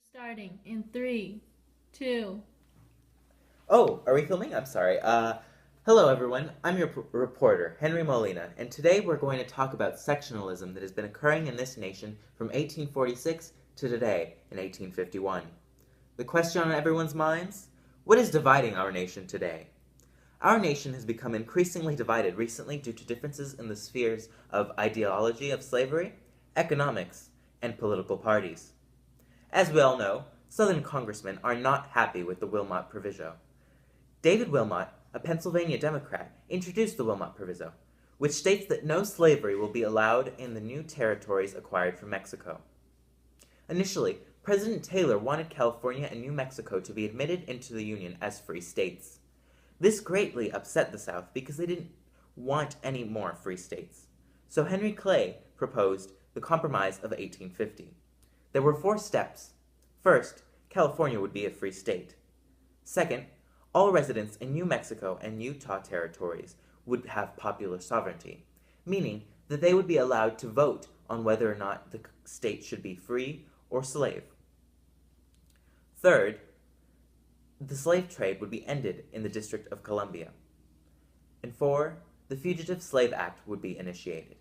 Starting in 3, 2. Oh, are we filming? I'm sorry. Hello everyone. I'm your reporter, Henry Molina, and today we're going to talk about sectionalism that has been occurring in this nation from 1846 to today in 1851. The question on everyone's minds? What is dividing our nation today? Our nation has become increasingly divided recently due to differences in the spheres of ideology of slavery, economics, and political parties. As we all know, Southern congressmen are not happy with the Wilmot Proviso. David Wilmot, a Pennsylvania Democrat, introduced the Wilmot Proviso, which states that no slavery will be allowed in the new territories acquired from Mexico. Initially, President Taylor wanted California and New Mexico to be admitted into the Union as free states. This greatly upset the South because they didn't want any more free states. So Henry Clay proposed the Compromise of 1850. There were 4 steps. First, California would be a free state. Second, all residents in New Mexico and Utah territories would have popular sovereignty, meaning that they would be allowed to vote on whether or not the state should be free or slave. Third, the slave trade would be ended in the District of Columbia. And 4, the Fugitive Slave Act would be initiated.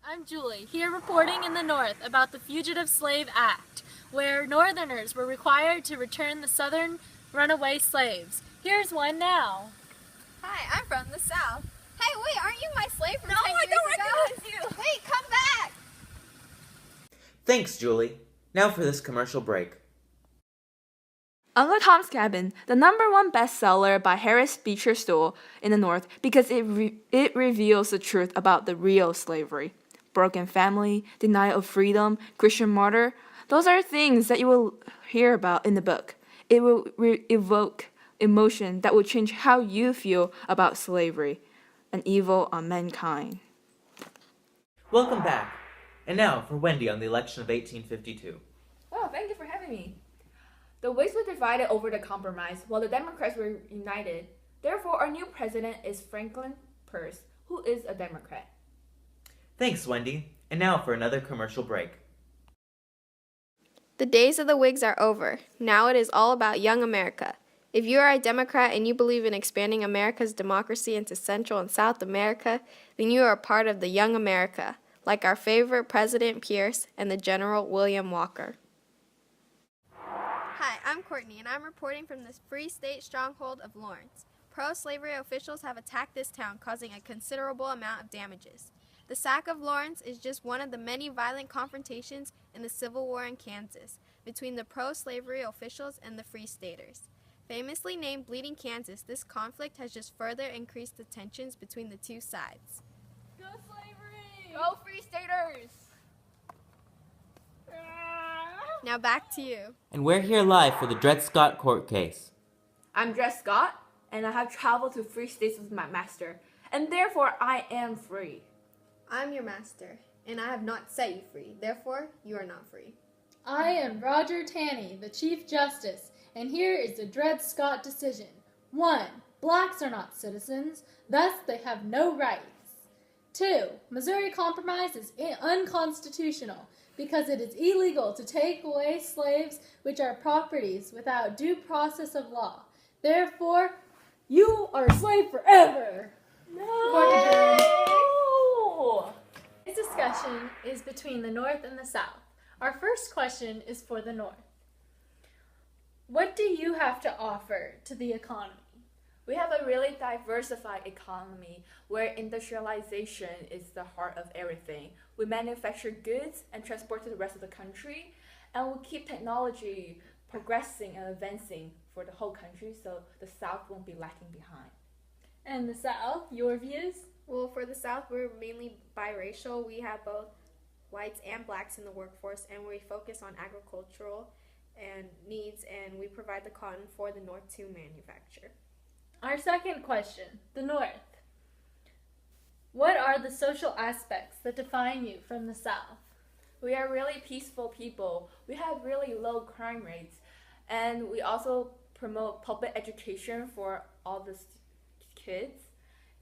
I'm Julie, here reporting in the North about the Fugitive Slave Act, where Northerners were required to return the Southern runaway slaves. Here's one now. Hi, I'm from the South. Hey, wait, aren't you my slave from 10 I years don't ago? recognize you. Wait, come back! Thanks, Julie. Now for this commercial break. Uncle Tom's Cabin, the #1 bestseller by Harris Beecher Stowe in the North because it reveals the truth about the real slavery. Broken family, denial of freedom, Christian martyr, those are things that you will hear about in the book. It will evoke emotion that will change how you feel about slavery, an evil on mankind. Welcome back. And now for Wendy on the election of 1852. Oh, thank you for having me. The Whigs were divided over the compromise, while the Democrats were united. Therefore, our new president is Franklin Pierce, who is a Democrat. Thanks, Wendy. And now for another commercial break. The days of the Whigs are over. Now it is all about young America. If you are a Democrat and you believe in expanding America's democracy into Central and South America, then you are a part of the young America, like our favorite President Pierce and the General William Walker. Hi, I'm Courtney, and I'm reporting from the Free State stronghold of Lawrence. Pro-slavery officials have attacked this town, causing a considerable amount of damages. The sack of Lawrence is just one of the many violent confrontations in the Civil War in Kansas between the pro-slavery officials and the Free Staters. Famously named Bleeding Kansas, this conflict has just further increased the tensions between the two sides. Go slavery! Go Free Staters! Now back to you. And we're here live for the Dred Scott court case. I'm Dred Scott, and I have traveled to free states with my master, and therefore I am free. I'm your master, and I have not set you free. Therefore, you are not free. I am Roger Taney, the Chief Justice, and here is the Dred Scott decision. 1. Blacks are not citizens, thus they have no rights. 2. Missouri Compromise is unconstitutional because it is illegal to take away slaves which are properties without due process of law. Therefore, you are a slave forever. No! This discussion is between the North and the South. Our first question is for the North. What do you have to offer to the economy? We have a really diversified economy where industrialization is the heart of everything. We manufacture goods and transport to the rest of the country, and we keep technology progressing and advancing for the whole country so the South won't be lacking behind. And the South, your views? Well, for the South, we're mainly biracial. We have both whites and blacks in the workforce, and we focus on agricultural and needs, and we provide the cotton for the North to manufacture. Our second question, the North. What are the social aspects that define you from the South? We are really peaceful people. We have really low crime rates, and we also promote public education for all the kids.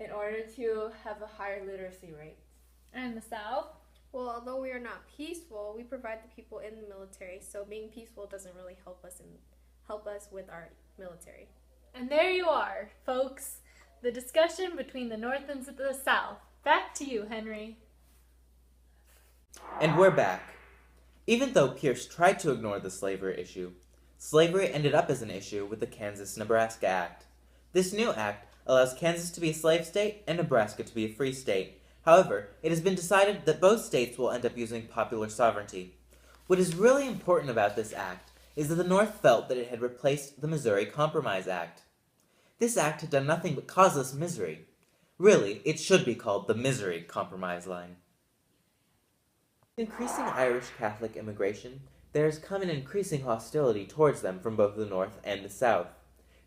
in order to have a higher literacy rate. And the South? Well, although we are not peaceful, we provide the people in the military, so being peaceful doesn't really help us with our military. And there you are, folks. The discussion between the North and the South. Back to you, Henry. And we're back. Even though Pierce tried to ignore the slavery issue, slavery ended up as an issue with the Kansas-Nebraska Act. This new act allows Kansas to be a slave state and Nebraska to be a free state. However, it has been decided that both states will end up using popular sovereignty. What is really important about this act is that the North felt that it had replaced the Missouri Compromise Act. This act had done nothing but cause us misery. Really, it should be called the Misery Compromise Line. With increasing Irish Catholic immigration, there has come an increasing hostility towards them from both the North and the South.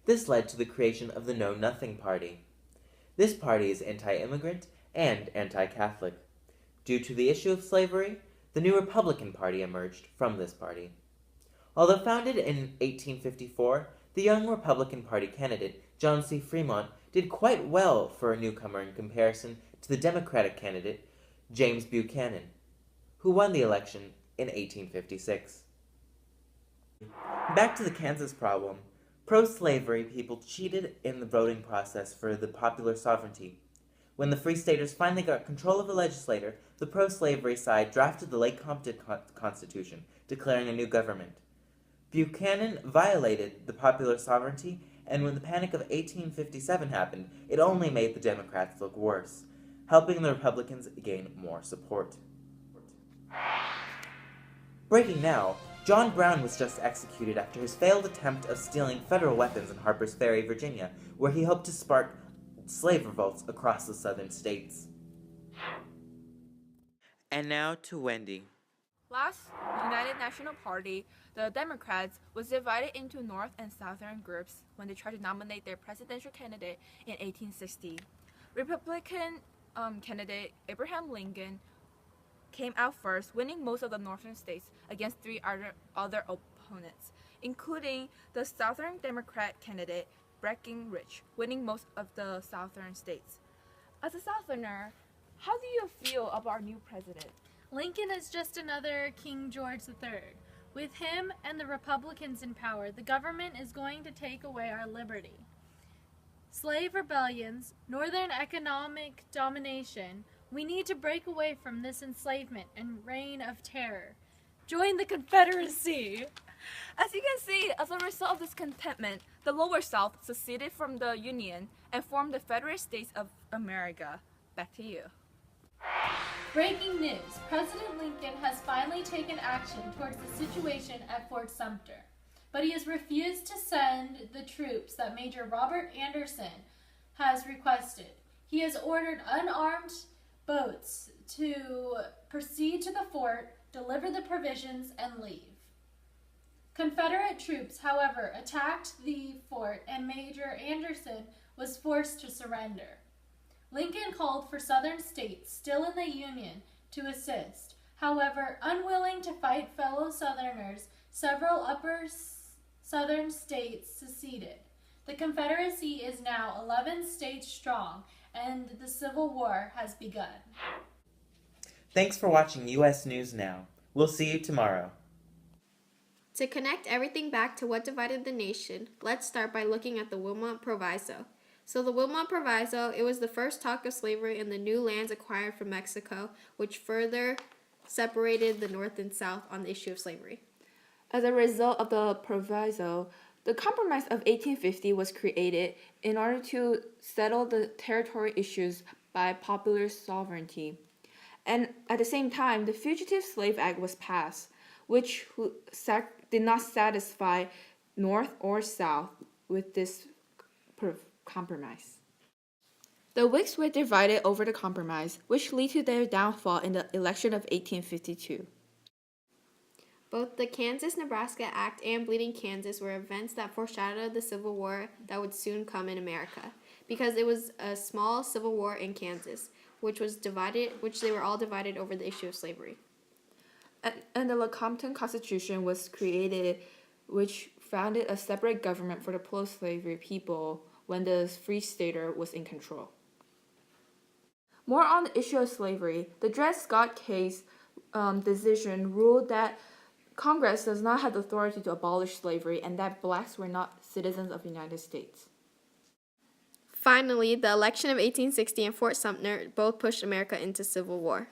This led to the creation of the Know Nothing Party. This party is anti-immigrant and anti-Catholic. Due to the issue of slavery, the new Republican Party emerged from this party. Although founded in 1854, the young Republican Party candidate, John C. Fremont, did quite well for a newcomer in comparison to the Democratic candidate, James Buchanan, who won the election in 1856. Back to the Kansas problem. Pro-slavery people cheated in the voting process for the popular sovereignty. When the Free Staters finally got control of the legislature, the pro-slavery side drafted the Lake Compton Constitution, declaring a new government. Buchanan violated the popular sovereignty, and when the Panic of 1857 happened, it only made the Democrats look worse, helping the Republicans gain more support. Breaking now, John Brown was just executed after his failed attempt of stealing federal weapons in Harper's Ferry, Virginia, where he hoped to spark slave revolts across the southern states. And now to Wendy. Last United National Party, the Democrats, was divided into North and Southern groups when they tried to nominate their presidential candidate in 1860. Republican candidate Abraham Lincoln came out first, winning most of the northern states against three other opponents, including the Southern Democrat candidate Breckinridge, winning most of the southern states. As a Southerner, how do you feel about our new president? Lincoln is just another King George III. With him and the Republicans in power, the government is going to take away our liberty. Slave rebellions, northern economic domination, we need to break away from this enslavement and reign of terror. Join the Confederacy! As you can see, as a result of this contentment, the Lower South seceded from the Union and formed the Federal States of America. Back to you. Breaking news. President Lincoln has finally taken action towards the situation at Fort Sumter, but he has refused to send the troops that Major Robert Anderson has requested. He has ordered unarmed boats to proceed to the fort, deliver the provisions, and leave. Confederate troops, however, attacked the fort and Major Anderson was forced to surrender. Lincoln called for Southern states still in the Union to assist. However, unwilling to fight fellow Southerners, several upper Southern states seceded. The Confederacy is now 11 states strong, and the Civil War has begun. Thanks for watching U.S. News Now. We'll see you tomorrow. To connect everything back to what divided the nation, let's start by looking at the Wilmot Proviso. So the Wilmot Proviso, it was the first talk of slavery in the new lands acquired from Mexico, which further separated the North and South on the issue of slavery. As a result of the Proviso, the Compromise of 1850 was created in order to settle the territory issues by popular sovereignty. And at the same time, the Fugitive Slave Act was passed, which did not satisfy North or South with this compromise. The Whigs were divided over the compromise, which led to their downfall in the election of 1852. Both the Kansas-Nebraska Act and Bleeding Kansas were events that foreshadowed the Civil War that would soon come in America, because it was a small civil war in Kansas, which they were all divided over the issue of slavery. And the Lecompton Constitution was created, which founded a separate government for the post-slavery people when the Free Stater was in control. More on the issue of slavery, the Dred Scott case decision ruled that Congress does not have the authority to abolish slavery and that blacks were not citizens of the United States. Finally, the election of 1860 and Fort Sumter both pushed America into civil war.